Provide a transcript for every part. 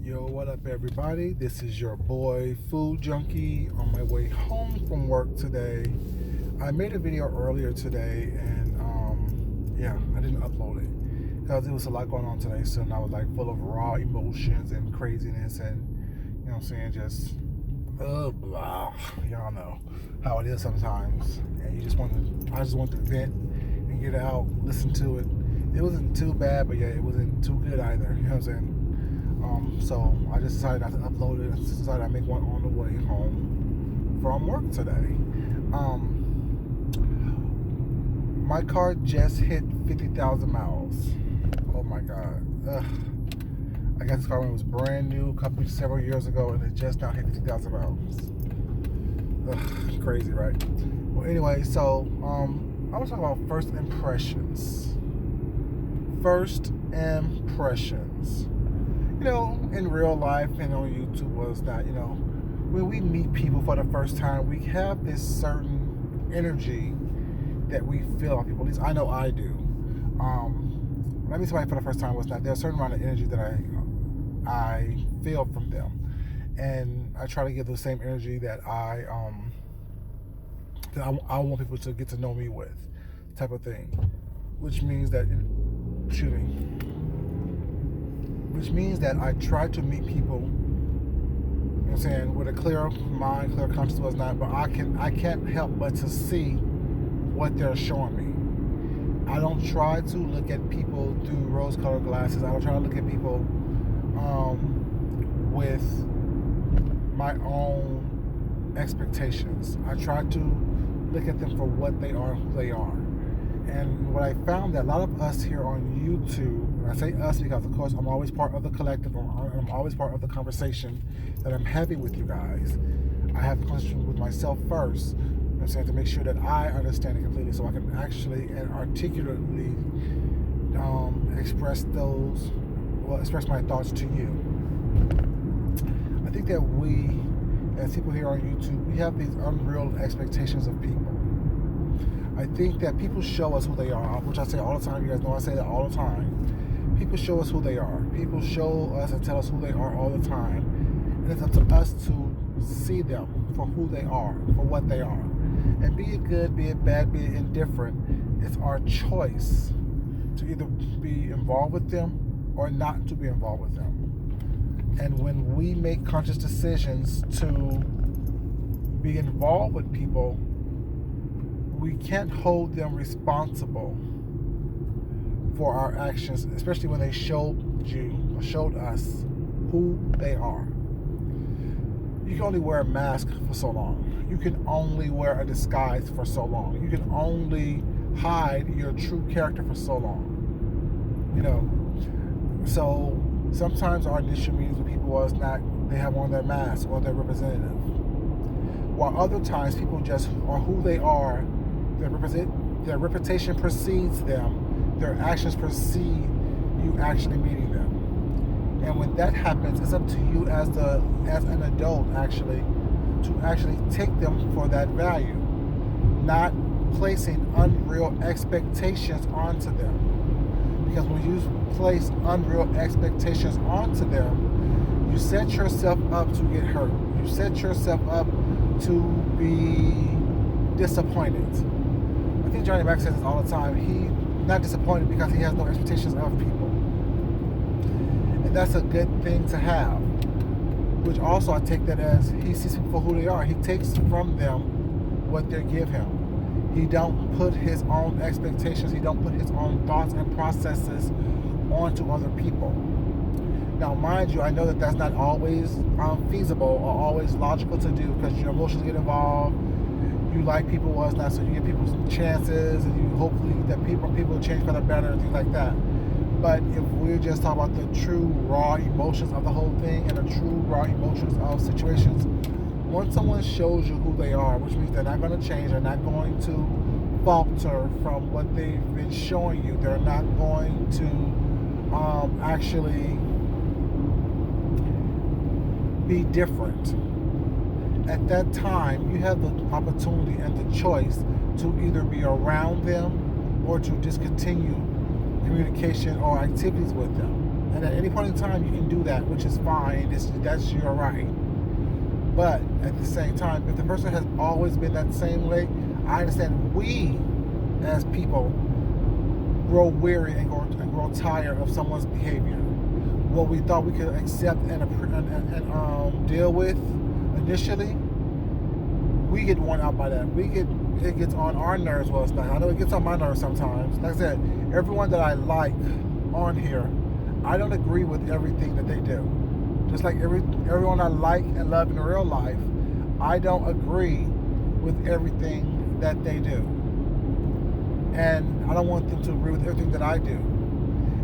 Yo, what up, everybody? This is your boy, Food Junkie, on my way home from work today. I made a video earlier today, and yeah, I didn't upload it because there was a lot going on today. So I was like full of raw emotions and craziness, and you know what I'm saying, just blah. Y'all know how it is sometimes, and I just want to vent and get out, listen to it. It wasn't too bad, but yeah, it wasn't too good either. You know what I'm saying? So I just decided not to upload it. I just decided I'd make one on the way home from work today. My car just hit 50,000 miles. Oh my God. Ugh. I got this car when it was brand new, several years ago, and it just now hit 50,000 miles. Ugh, crazy, right? Well, anyway, so I was talking about first impressions. First impressions. You know, in real life and on YouTube was that, you know, when we meet people for the first time, we have this certain energy that we feel on people. At least I know I do. When I meet somebody for the first time was that there's a certain amount of energy that I feel from them. And I try to give the same energy that I want people to get to know me with, type of thing. Which means that, which means that I try to meet people, you know what I'm saying, with a clear mind, clear conscience, whatnot, but I can't help but to see what they're showing me. I don't try to look at people through rose-colored glasses. I don't try to look at people with my own expectations. I try to look at them for what they are, who they are. And what I found that a lot of us here on YouTube, and I say us because of course I'm always part of the collective, I'm always part of the conversation that I'm having with you guys. I have the conversation with myself first, I'm saying, to make sure that I understand it completely, so I can actually and articulately express my thoughts to you. I think that we, as people here on YouTube, we have these unreal expectations of people. I think that people show us who they are, which I say all the time. You guys know I say that all the time. People show us who they are. People show us and tell us who they are all the time. And it's up to us to see them for who they are, for what they are. And be it good, be it bad, be it indifferent, it's our choice to either be involved with them or not to be involved with them. And when we make conscious decisions to be involved with people, we can't hold them responsible for our actions, especially when they showed us who they are. You can only wear a mask for so long. You can only wear a disguise for so long. You can only hide your true character for so long. You know, so sometimes our initial meetings with people was not, they have on their mask or their representative. While other times people just are who they are. Their reputation precedes them. Their actions precede you actually meeting them. And when that happens, it's up to you as an adult actually to actually take them for that value, not placing unreal expectations onto them. Because when you place unreal expectations onto them, you set yourself up to get hurt. You set yourself up to be disappointed. I think Johnny Mac says this all the time. He's not disappointed because he has no expectations of people. And that's a good thing to have. Which also I take that as he sees people for who they are. He takes from them what they give him. He don't put his own expectations, he don't put his own thoughts and processes onto other people. Now, mind you, I know that that's not always feasible or always logical to do because your emotions get involved. You like people, was not, so you give people some chances, and you hopefully that people change for the better and things like that. But if we're just talking about the true raw emotions of the whole thing and the true raw emotions of situations, once someone shows you who they are, which means they're not going to change, they're not going to falter from what they've been showing you, they're not going to actually be different. At that time, you have the opportunity and the choice to either be around them or to discontinue communication or activities with them. And at any point in time, you can do that, which is fine. That's your right. But at the same time, if the person has always been that same way, I understand we, as people, grow weary and grow tired of someone's behavior. What we thought we could accept and deal with initially, we get worn out by that. It gets on our nerves. Well, it's not. I know it gets on my nerves sometimes. Like I said, everyone that I like on here, I don't agree with everything that they do. Just like everyone I like and love in real life, I don't agree with everything that they do. And I don't want them to agree with everything that I do.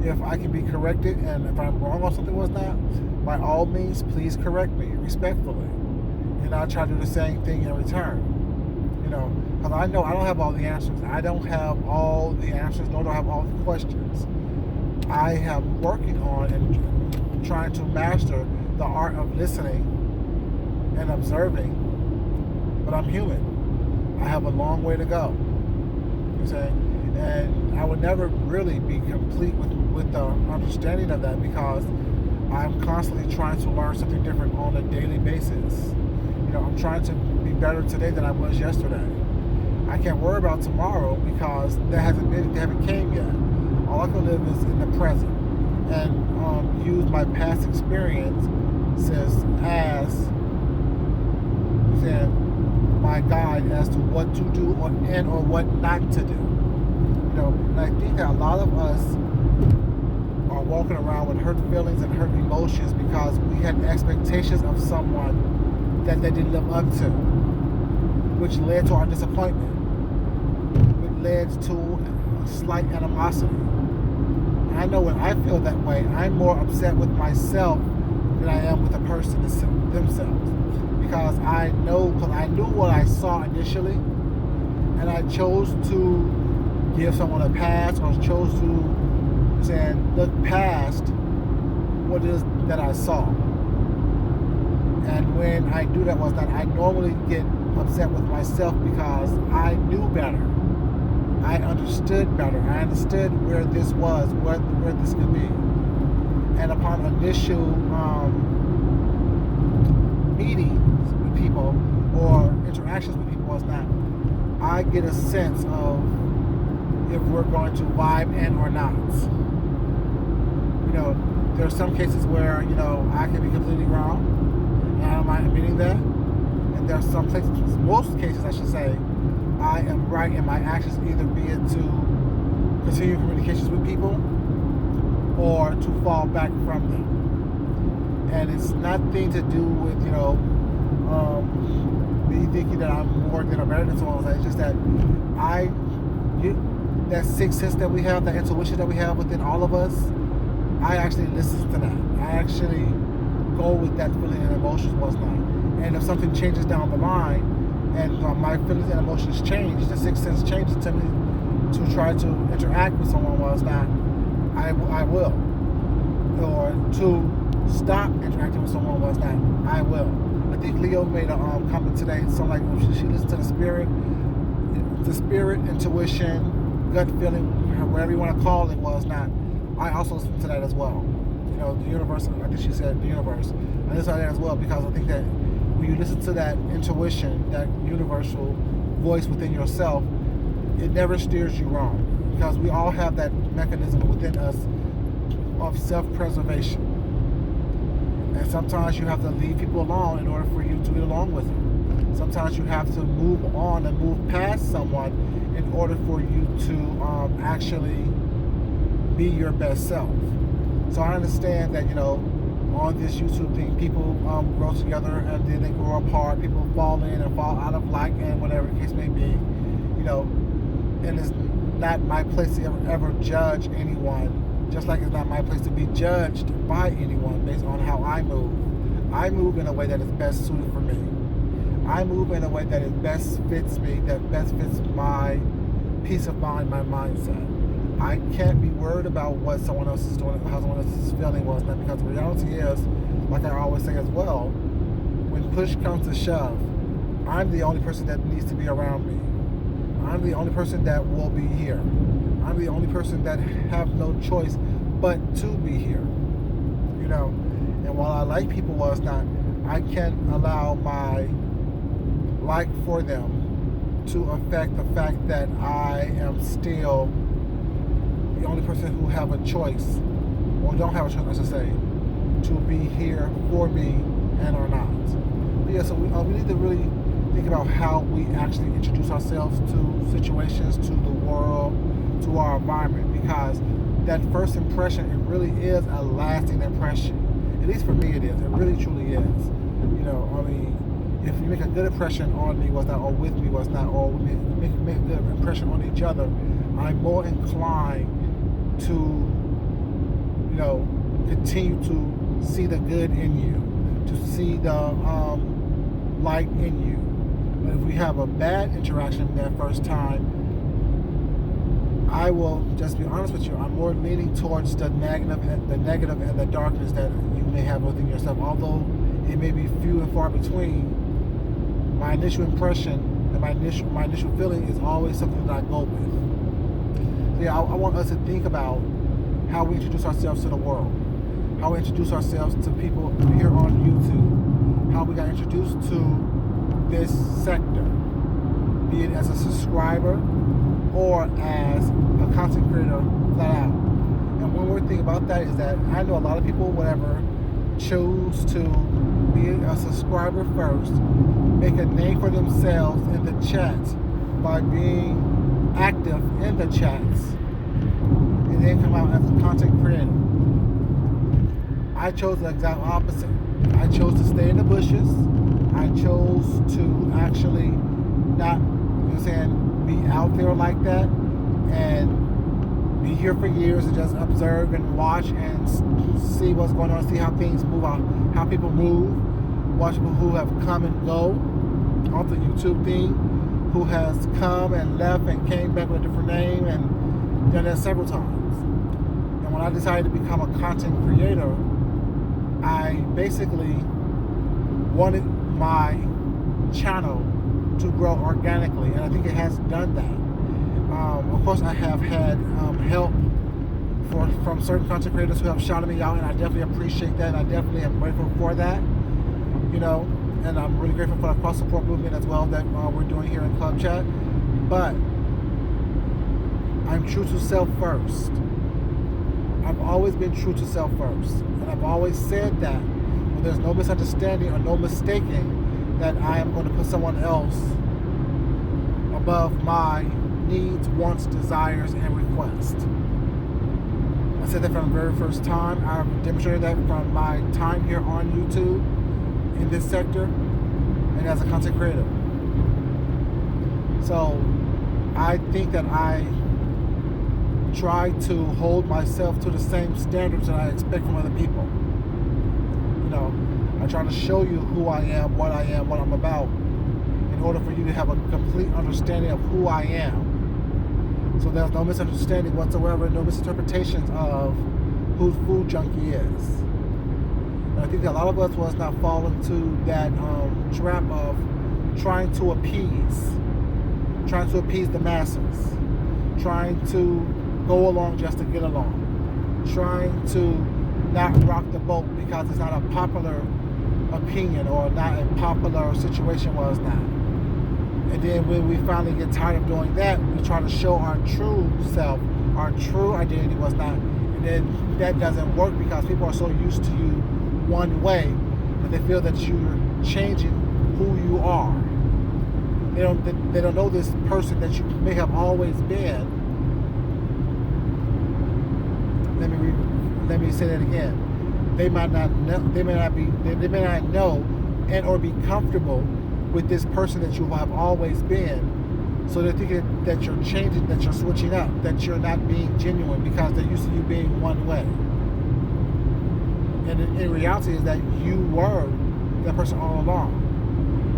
If I can be corrected, and if I'm wrong on something was not, by all means, please correct me respectfully. And I'll try to do the same thing in return. Because I know I don't have all the answers. I don't have all the answers, nor do I have all the questions. I am working on and trying to master the art of listening and observing, but I'm human. I have a long way to go. You know, and I would never really be complete with the understanding of that, because I'm constantly trying to learn something different on a daily basis. I'm trying to be better today than I was yesterday. I can't worry about tomorrow because they haven't came yet. All I can live is in the present and use my past experiences as my guide as to what to do or what not to do. And I think that a lot of us are walking around with hurt feelings and hurt emotions because we had expectations of someone that they didn't live up to, which led to our disappointment, which led to a slight animosity. And I know when I feel that way, I'm more upset with myself than I am with the person themselves. Because I knew what I saw initially, and I chose to give someone a pass, or chose to look past what it is that I saw. And when I do that I normally get upset with myself because I knew better. I understood better. I understood where this was, where this could be. And upon initial meetings with people or interactions with people, I get a sense of if we're going to vibe in or not. There are some cases where, I can be completely wrong. I don't mind admitting that. And there are some places, most cases I should say, I am right in my actions, either be it to continue communications with people or to fall back from them. And it's nothing to do with, me thinking that I'm more than or better than someone else. It's just that that sixth sense that we have, that intuition that we have within all of us, I actually listen to that. I actually go with that feeling and emotions and if something changes down the line and my feelings and emotions change, the sixth sense changes to me to try to interact with someone I will, or to stop interacting with someone I will. I think Leo made a comment today, something like she listens to the spirit, intuition, gut feeling, whatever you want to call it, I also listen to that as well. The universe, I think she said the universe. I listen to that as well because I think that when you listen to that intuition, that universal voice within yourself, it never steers you wrong, because we all have that mechanism within us of self-preservation. And sometimes you have to leave people alone in order for you to get along with them. Sometimes you have to move on and move past someone in order for you to actually be your best self. So I understand that, on this YouTube thing, people grow together and then they grow apart. People fall in and fall out of like, and whatever the case may be, and it's not my place to ever judge anyone, just like it's not my place to be judged by anyone based on how I move. I move in a way that is best suited for me. I move in a way that it best fits me, that best fits my peace of mind, my mindset. I can't be worried about what someone else is doing, how someone else is feeling was not, because the reality is, like I always say as well, when push comes to shove, I'm the only person that needs to be around me. I'm the only person that will be here. I'm the only person that have no choice but to be here. you know. And while I like people was not, I can't allow my like for them to affect the fact that I am still the only person who have a choice, or don't have a choice, I should say, to be here for me and or not. But yeah, so we need to really think about how we actually introduce ourselves to situations, to the world, to our environment, because that first impression, it really is a lasting impression. At least for me it is. It really truly is. You know, I mean, if you make a good impression on me was not, or with me was not, or we make a good impression on each other, I'm more inclined to, you know, continue to see the good in you, to see the light in you. But if we have a bad interaction that first time, I will just be honest with you, I'm more leaning towards the negative and the darkness that you may have within yourself. Although it may be few and far between, my initial impression and my initial feeling is always something that I go with. So yeah, I want us to think about how we introduce ourselves to the world, how we introduce ourselves to people here on YouTube, how we got introduced to this sector, be it as a subscriber or as a content creator flat out. And one more thing about that is that I know a lot of people, whatever, choose to be a subscriber first, make a name for themselves in the chat by being active in the chats, and then come out as a content creator. I chose the exact opposite. I chose to stay in the bushes. I chose to actually not, you know what I'm saying, be out there like that and be here for years and just observe and watch and see what's going on, see how things move out, how people move, watch people who have come and go off the YouTube thing, who has come and left and came back with a different name and done that several times. And when I decided to become a content creator, I basically wanted my channel to grow organically, and I think it has done that. Of course, I have had help from certain content creators who have shouted me out, and I definitely appreciate that, and I definitely am grateful for that. You know, and I'm really grateful for the cross support movement as well that we're doing here in Club Chat. But I'm true to self first. I've always been true to self first, and I've always said that when there's no misunderstanding or no mistaking that I am going to put someone else above my needs, wants, desires, and requests. I said that from the very first time. I've demonstrated that from my time here on YouTube in this sector and as a content creator. So I think that I try to hold myself to the same standards that I expect from other people. You know, I try to show you who I am, what I'm about, in order for you to have a complete understanding of who I am. So there's no misunderstanding whatsoever, no misinterpretations of who Food Junkie is. And I think that a lot of us was not fall into that trap of trying to appease the masses, trying to go along just to get along, trying to not rock the boat because it's not a popular opinion or not a popular situation was not. And then when we finally get tired of doing that, we try to show our true self, our true identity was not. And then that doesn't work because people are so used to you one way that they feel that you're changing who you are. They don't know this person that you may have always been. Let me say that again. They may not know and or be comfortable with this person that you have always been. So they're thinking that you're changing, that you're switching up, that you're not being genuine because they're used to you being one way. And in reality is that you were that person all along,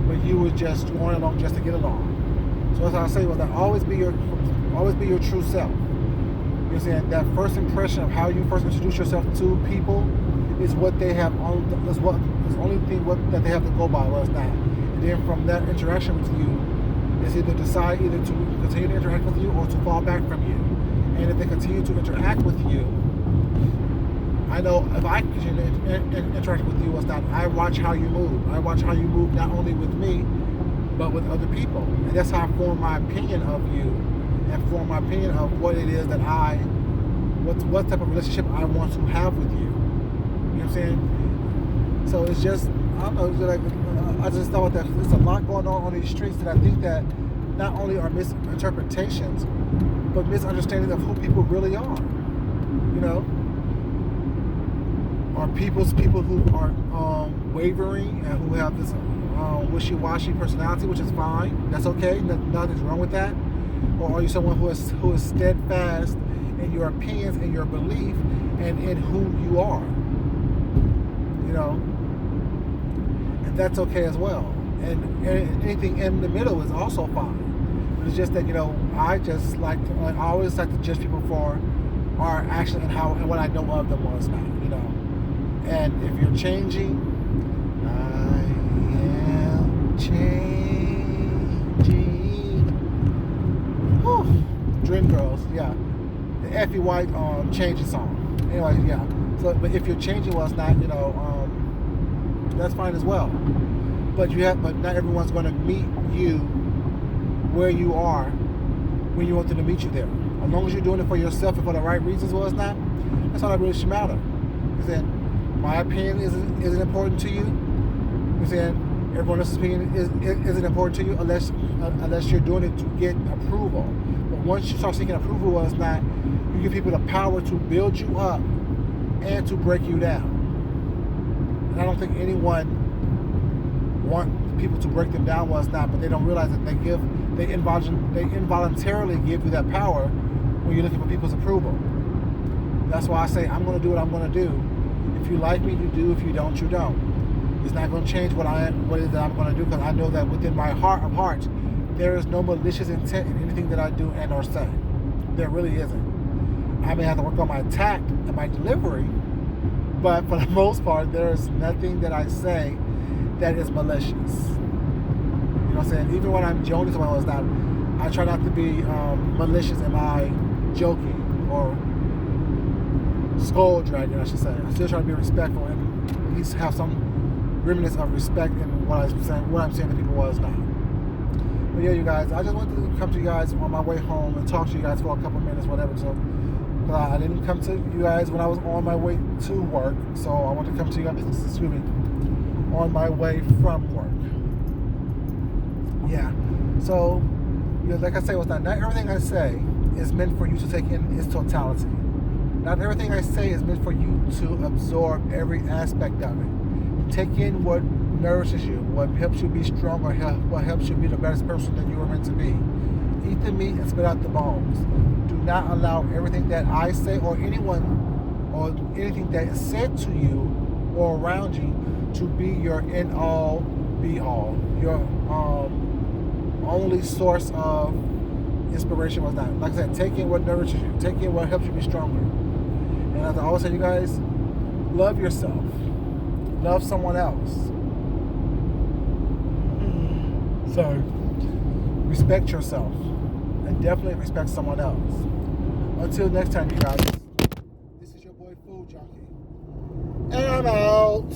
but you were just going along just to get along. So that's what I say was that always be your true self. You're saying that first impression of how you first introduce yourself to people is what they have is the only thing that they have to go by, was not. And then from that interaction with you, it's either decide either to continue to interact with you or to fall back from you. And if they continue to interact with you, I know if I continue to interact with you, what's not, I watch how you move. I watch how you move not only with me, but with other people. And that's how I form my opinion of you and form my opinion of what it is that what type of relationship I want to have with you. You know what I'm saying? So it's just, I don't know, it's like, I just thought that there's a lot going on these streets that I think that not only are misinterpretations, but misunderstanding of who people really are. You know? Are people who are wavering and who have this wishy-washy personality, which is fine. That's okay. Nothing's wrong with that. Or are you someone who is steadfast in your opinions and your belief and in who you are? You know, and that's okay as well. And anything in the middle is also fine. But it's just that, you know, I always like to judge people for our action and what I know of them was not. You know. And if you're changing, I am changing. Whew. Dream Girls, yeah. The Effie White changing song. Anyway, yeah. So, but if you're changing, well, it's not, you know, that's fine as well. But not everyone's going to meet you where you are when you want them to meet you there. As long as you're doing it for yourself and for the right reasons, well, it's not. That's all that really should matter. Is that my opinion isn't important to you. You're saying everyone else's opinion isn't important to you unless you're doing it to get approval. But once you start seeking approval, well, it's not. You give people the power to build you up and to break you down. And I don't think anyone want people to break them down. Well, it's not. But they don't realize that they involuntarily give you that power when you're looking for people's approval. That's why I say I'm going to do what I'm going to do. If you like me, you do. If you don't, you don't. It's not going to change what it is that I'm going to do, because I know that within my heart of hearts, there is no malicious intent in anything that I do and or say. There really isn't. I may have to work on my tact and my delivery, but for the most part, there is nothing that I say that is malicious. You know what I'm saying? Even when I'm joking to someone else, I try not to be malicious in my joking or skull dragging, I should say. I still try to be respectful and at least have some remnants of respect in what I'm saying to people was not. But yeah, you guys, I just wanted to come to you guys on my way home and talk to you guys for a couple minutes, whatever. So I didn't come to you guys when I was on my way to work, so I want to come to you guys, excuse me, on my way from work. Yeah. So, you know, like I say, not everything I say is meant for you to take in its totality. Not everything I say is meant for you to absorb every aspect of it. Take in what nourishes you, what helps you be stronger, what helps you be the best person that you were meant to be. Eat the meat and spit out the bones. Do not allow everything that I say or anyone or anything that is said to you or around you to be your end all, be all. Your only source of inspiration was not. Like I said, take in what nourishes you. Take in what helps you be stronger. And as I always say, you guys, love yourself. Love someone else. So, respect yourself. And definitely respect someone else. Until next time, you guys, this is your boy Food Junkie. And I'm out.